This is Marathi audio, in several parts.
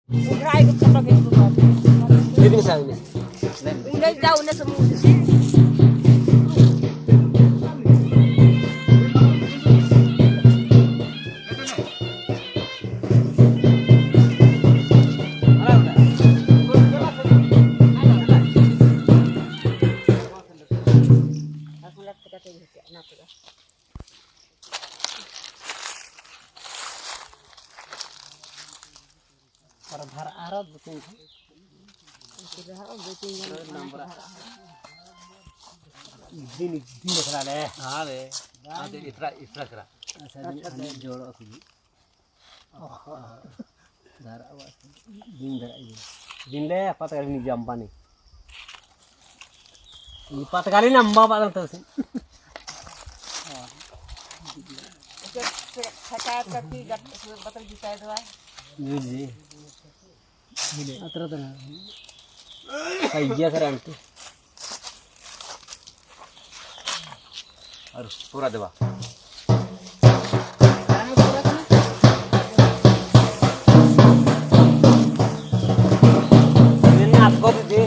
Ini misalnya. Udah jauh nih semua di sini. Para dhar arad betul. Ini kena deh. Ada, ada itra kera. Saya jodoh aku. Dhar awas. Din dhar ini. Din le apa kali ini jampan nih. Ini 4 kali nambah Pak terus. Saya kaki gat batal juta itu lah. Ini. Ini atra atra. Kayak keren tuh. Harus pura deh, Pak. Ini apa tuh?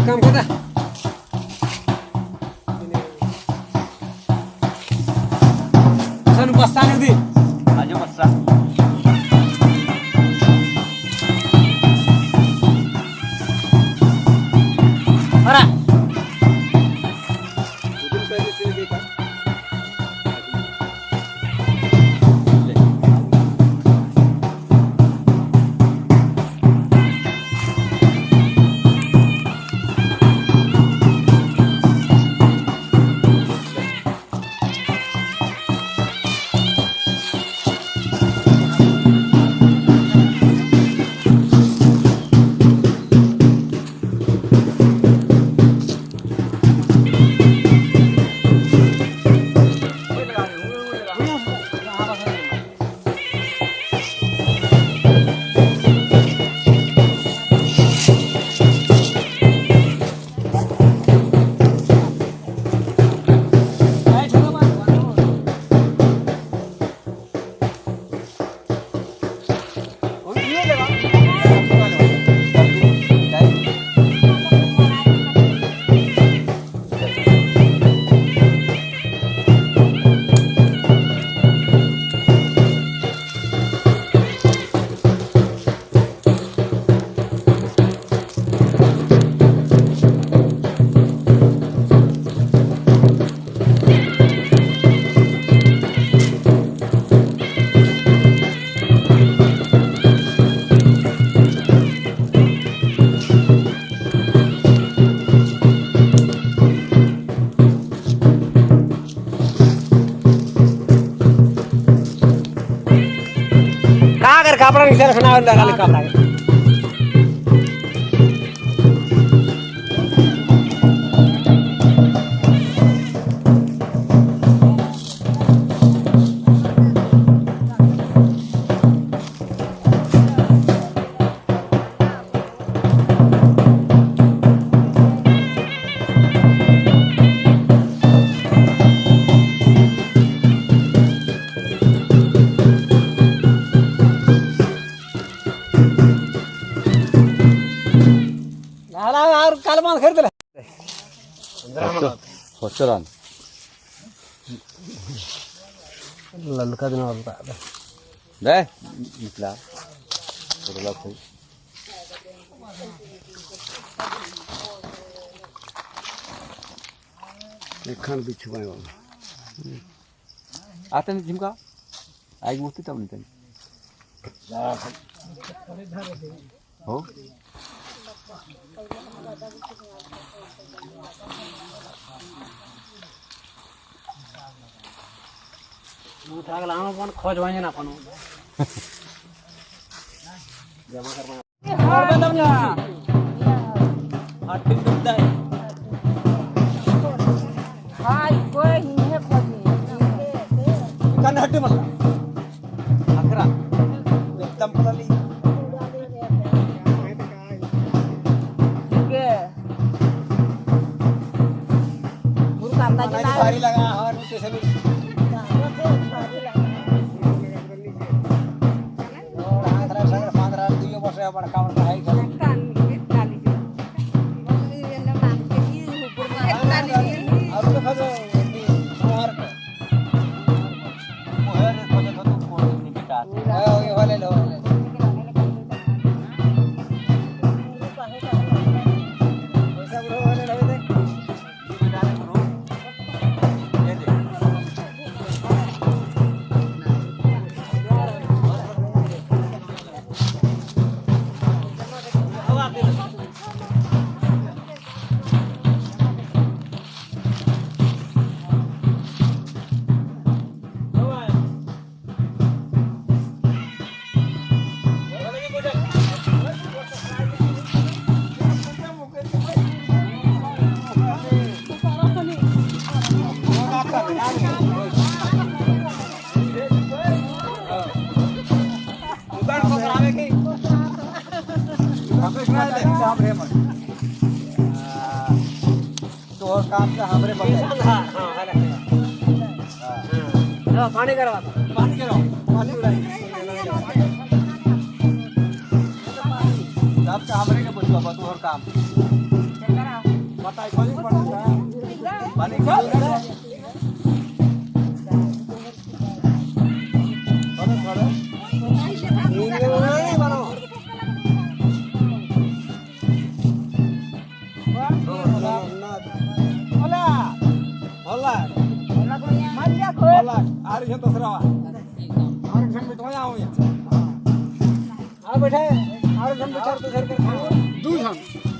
Kam kata. Sanu pasang itu. Aja pasrah. Ora. Udin pede sini kan. Kapra ni saya kenal dah kali kapra. Kalman kerdele. Hoşçakalın. Lalu kadang apa tak? Deh, mitla. Sudah koy. एखन बिछुआ आते नहीं झिमका आई मुझे तब नहीं हो उठा के लाना कौन खोज वाजे ना कोनो जमा कर और बदम जा हाथ दिन दुखता है हाय कोई नहीं है खोजी कन हट्टे मत अखरा एकदम पतली के मुर्गा अंदाज नहीं भारी लगा और स्टेशन में और हाथ रख सगर फांद रहा दियो बस बड़का बड़का है कर और तो खजो मोहर को मोहर खोजे तो कोई नहीं बेटा ये वाले लो पैसा बुढ़ो वाले लो दे बेटा ने करो ये दे दुकान को करावे के हमरे हमरे मत तो काम से हमरे बंदे हां हां पानी करवा पानी करो पानी उड़ाई सब का हमरे के पूछवा बा तोहर काम बताई पानी पड़ता पानी का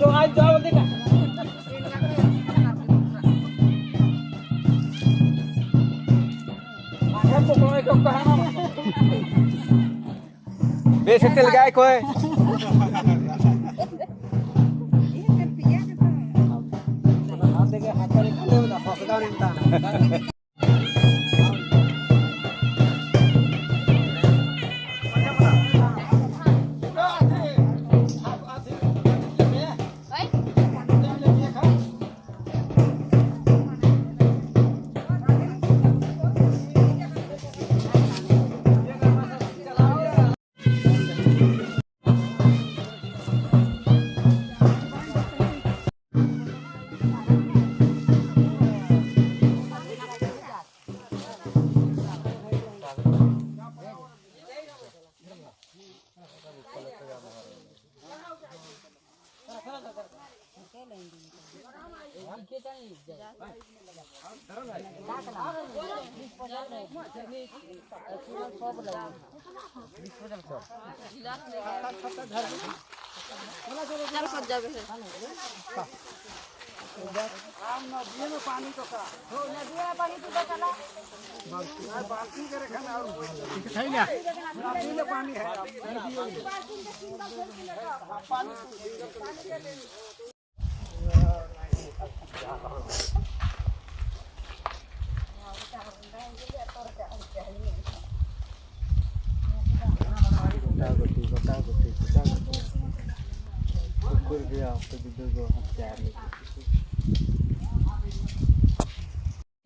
तो आज जाओ देखा बेसे तेल गाय कोई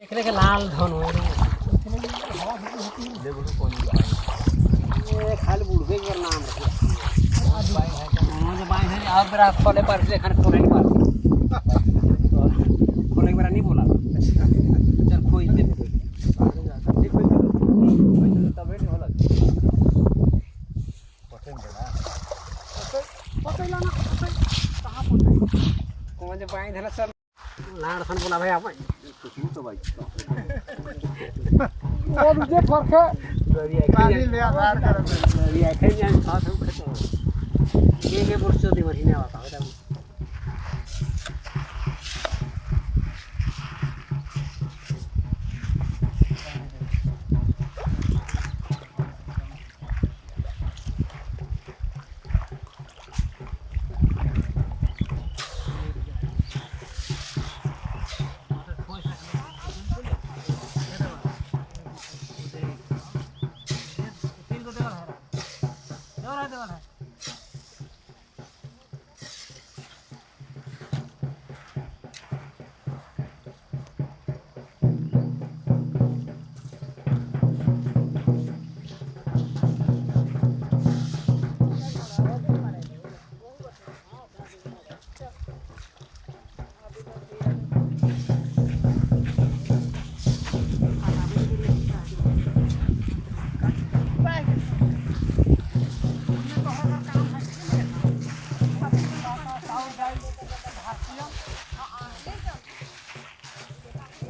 एकरे के लाल धन हो ये खाली बुढ़वे के नाम मुझे बाई है और मेरा खोले पर से खाने खोले नहीं पार खोले के बारे नहीं बोला चल खोई दे तबे नहीं होला पटेन देना पटेन लाना कहां पटेन कौन जे बाई धला सर लाड़ खान बोला भाई आप भाई और मुझे फर्क है पानी ले आधार कर ये आखे जान साथ हम खतो के वर्ष दी महीने आता है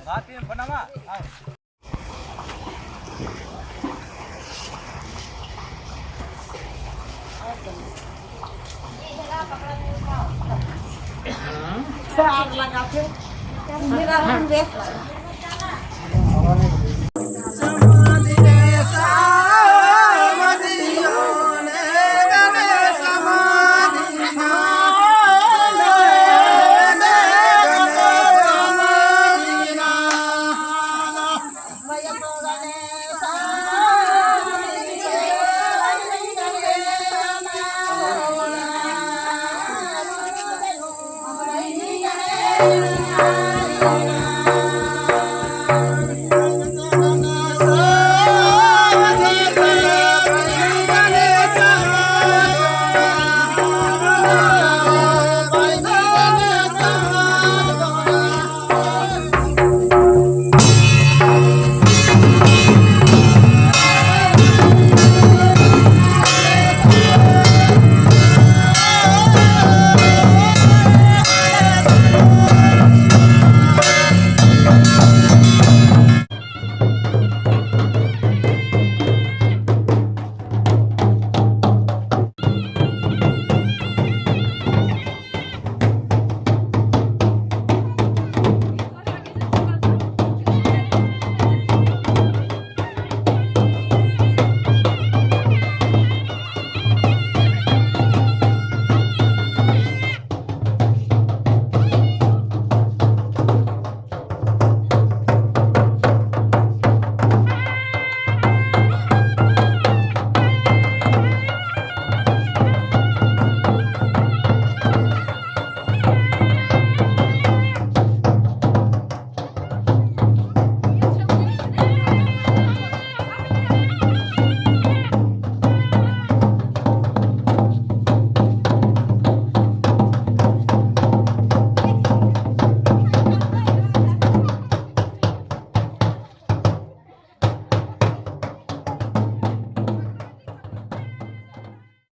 बात ये बनावा आग लगा के मेरा हम बेस